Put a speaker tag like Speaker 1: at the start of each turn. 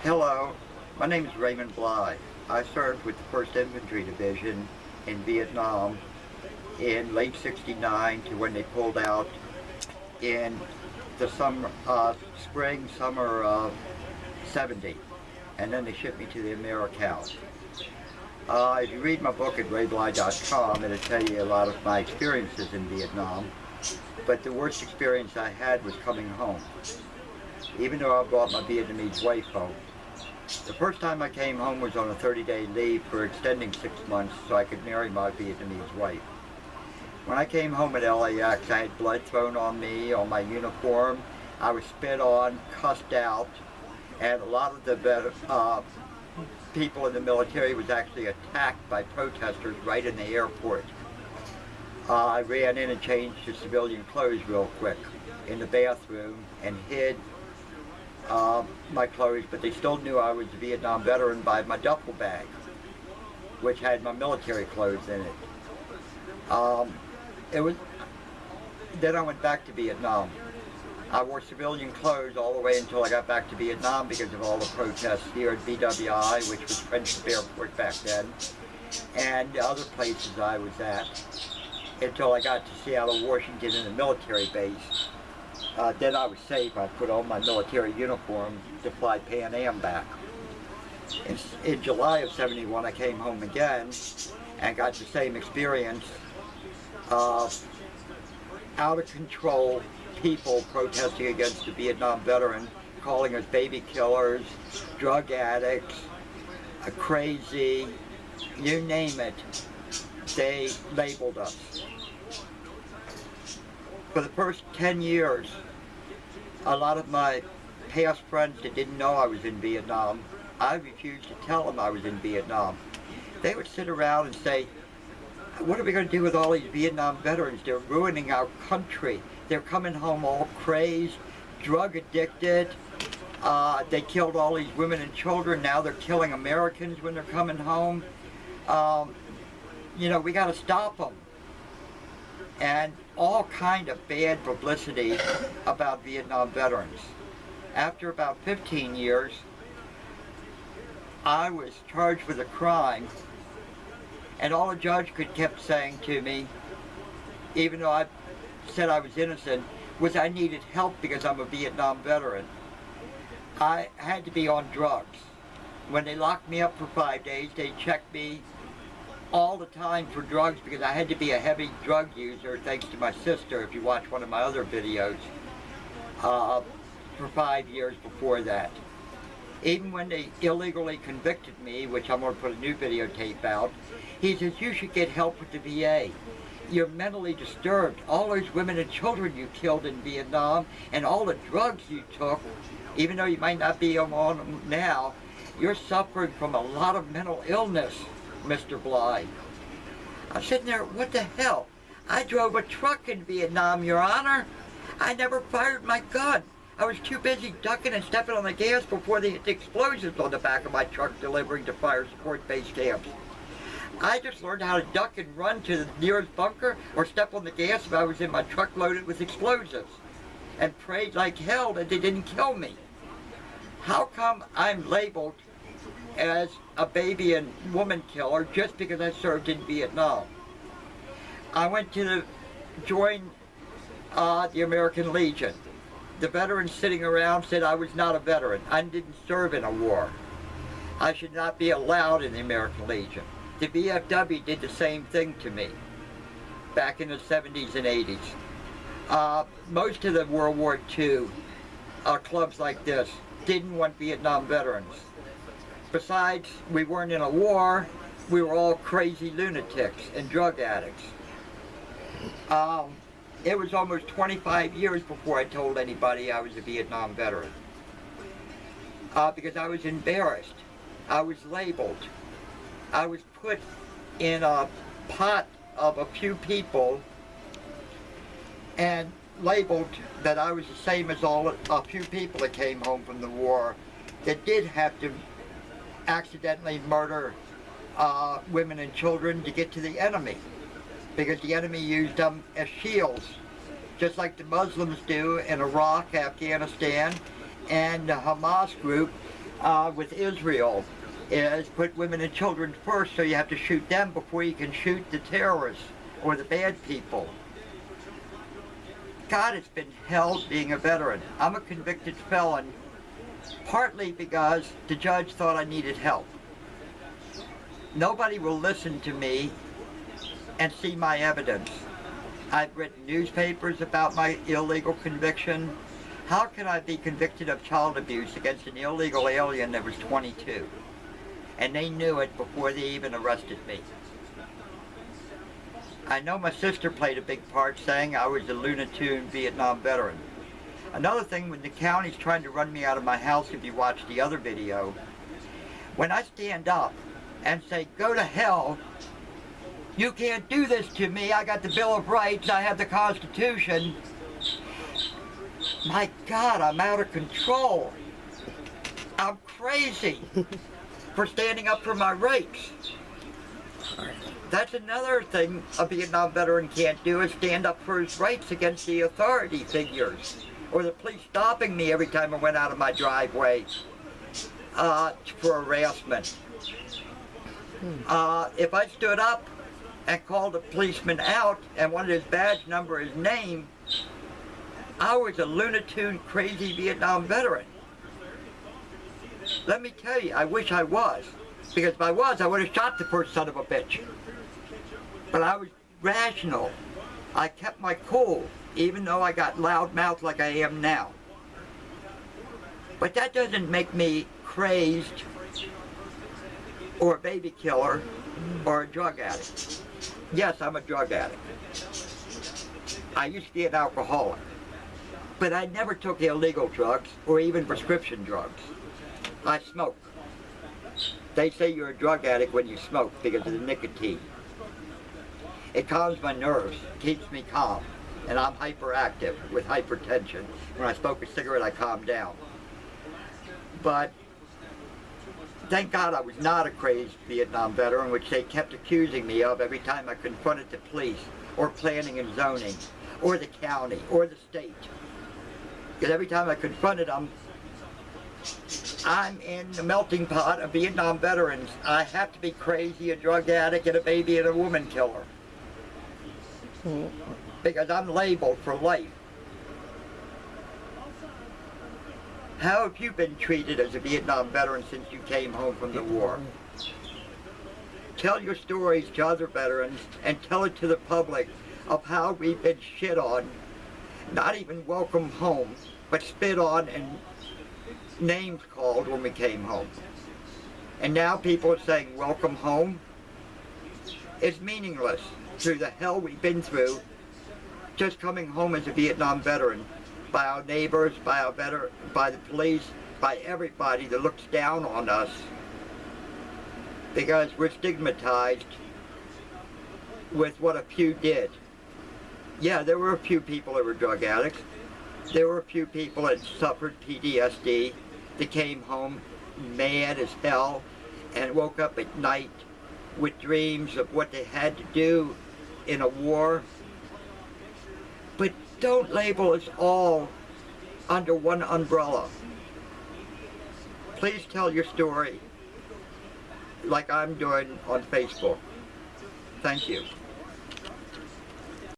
Speaker 1: Hello, my name is Raymond Bly. I served with the 1st Infantry Division in Vietnam in late '69 to when they pulled out in the summer of '70, and then they shipped me to the Americals. If you read my book at raybly.com, it'll tell you a lot of my experiences in Vietnam, but the worst experience I had was coming home. Even though I brought my Vietnamese wife home. The first time I came home was on a 30-day leave for extending 6 months so I could marry my Vietnamese wife. When I came home at LAX, I had blood thrown on me, on my uniform. I was spit on, cussed out, and a lot of the people in the military was actually attacked by protesters right in the airport. I ran in and changed to civilian clothes real quick in the bathroom and hid my clothes, but they still knew I was a Vietnam veteran by my duffel bag, which had my military clothes in it. Then I went back to Vietnam. I wore civilian clothes all the way until I got back to Vietnam because of all the protests here at BWI, which was Friendship Airport back then, and the other places I was at, until I got to Seattle, Washington in a military base. Then I was safe. I put on my military uniform to fly Pan Am back. In July of '71, I came home again and got the same experience of out of control people protesting against the Vietnam veteran, calling us baby killers, drug addicts, crazy, you name it, they labeled us. For the first 10 years, a lot of my past friends that didn't know I was in Vietnam, I refused to tell them I was in Vietnam. They would sit around and say, what are we going to do with all these Vietnam veterans? They're ruining our country. They're coming home all crazed, drug addicted. They killed all these women and children. Now they're killing Americans when they're coming home. We got to stop them. And all kind of bad publicity about Vietnam veterans. After about 15 years, I was charged with a crime, and all the judge kept saying to me, even though I said I was innocent, was I needed help because I'm a Vietnam veteran. I had to be on drugs. When they locked me up for 5 days, they checked me all the time for drugs because I had to be a heavy drug user, thanks to my sister, if you watch one of my other videos, for 5 years before that. Even when they illegally convicted me, which I'm going to put a new videotape out, he says, you should get help with the VA. You're mentally disturbed. All those women and children you killed in Vietnam and all the drugs you took, even though you might not be on them now, you're suffering from a lot of mental illness, Mr. Bly. I'm sitting there, what the hell? I drove a truck in Vietnam, Your Honor. I never fired my gun. I was too busy ducking and stepping on the gas before they hit the explosives on the back of my truck delivering to fire support base camps. I just learned how to duck and run to the nearest bunker or step on the gas if I was in my truck loaded with explosives, and prayed like hell that they didn't kill me. How come I'm labeled as a baby and woman killer just because I served in Vietnam? I went to join the American Legion. The veterans sitting around said I was not a veteran. I didn't serve in a war. I should not be allowed in the American Legion. The VFW did the same thing to me back in the 70s and 80s. Most of the World War II clubs like this didn't want Vietnam veterans. Besides, we weren't in a war, we were all crazy lunatics and drug addicts. It was almost 25 years before I told anybody I was a Vietnam veteran. Because I was embarrassed. I was labeled. I was put in a pot of a few people and labeled that I was the same as a few people that came home from the war that did have to accidentally murder women and children to get to the enemy, because the enemy used them as shields, just like the Muslims do in Iraq, Afghanistan, and the Hamas group with Israel is put women and children first, so you have to shoot them before you can shoot the terrorists or the bad people. God, it's been hell being a veteran. I'm a convicted felon, partly because the judge thought I needed help. Nobody will listen to me and see my evidence. I've written newspapers about my illegal conviction. How can I be convicted of child abuse against an illegal alien that was 22? And they knew it before they even arrested me. I know my sister played a big part, saying I was a Looney Tune Vietnam veteran. Another thing, when the county's trying to run me out of my house, if you watch the other video, when I stand up and say, go to hell, you can't do this to me, I got the Bill of Rights, I have the Constitution. My God, I'm out of control. I'm crazy for standing up for my rights. That's another thing a Vietnam veteran can't do, is stand up for his rights against the authority figures or the police stopping me every time I went out of my driveway for harassment. If I stood up and called a policeman out and wanted his badge number, his name, I was a Looney Tune crazy Vietnam veteran. Let me tell you, I wish I was. Because if I was, I would have shot the first son of a bitch. But I was rational. I kept my cool, even though I got loud mouthed like I am now. But that doesn't make me crazed or a baby killer or a drug addict. Yes, I'm a drug addict. I used to be an alcoholic. But I never took illegal drugs or even prescription drugs. I smoke. They say you're a drug addict when you smoke because of the nicotine. It calms my nerves, keeps me calm, and I'm hyperactive with hypertension. When I smoke a cigarette, I calm down. But thank God I was not a crazed Vietnam veteran, which they kept accusing me of every time I confronted the police, or planning and zoning, or the county, or the state. Because every time I confronted them, I'm in the melting pot of Vietnam veterans. I have to be crazy, a drug addict, and a baby and a woman killer. Because I'm labeled for life. How have you been treated as a Vietnam veteran since you came home from the war? Tell your stories to other veterans and tell it to the public of how we've been shit on, not even welcome home, but spit on and names called when we came home. And now people are saying welcome home. It's meaningless through the hell we've been through just coming home as a Vietnam veteran, by our neighbors, by the police, by everybody that looks down on us because we're stigmatized with what a few did. Yeah, there were a few people that were drug addicts. There were a few people that suffered PTSD that came home mad as hell and woke up at night with dreams of what they had to do in a war. But don't label us all under one umbrella. Please tell your story like I'm doing on Facebook. Thank you.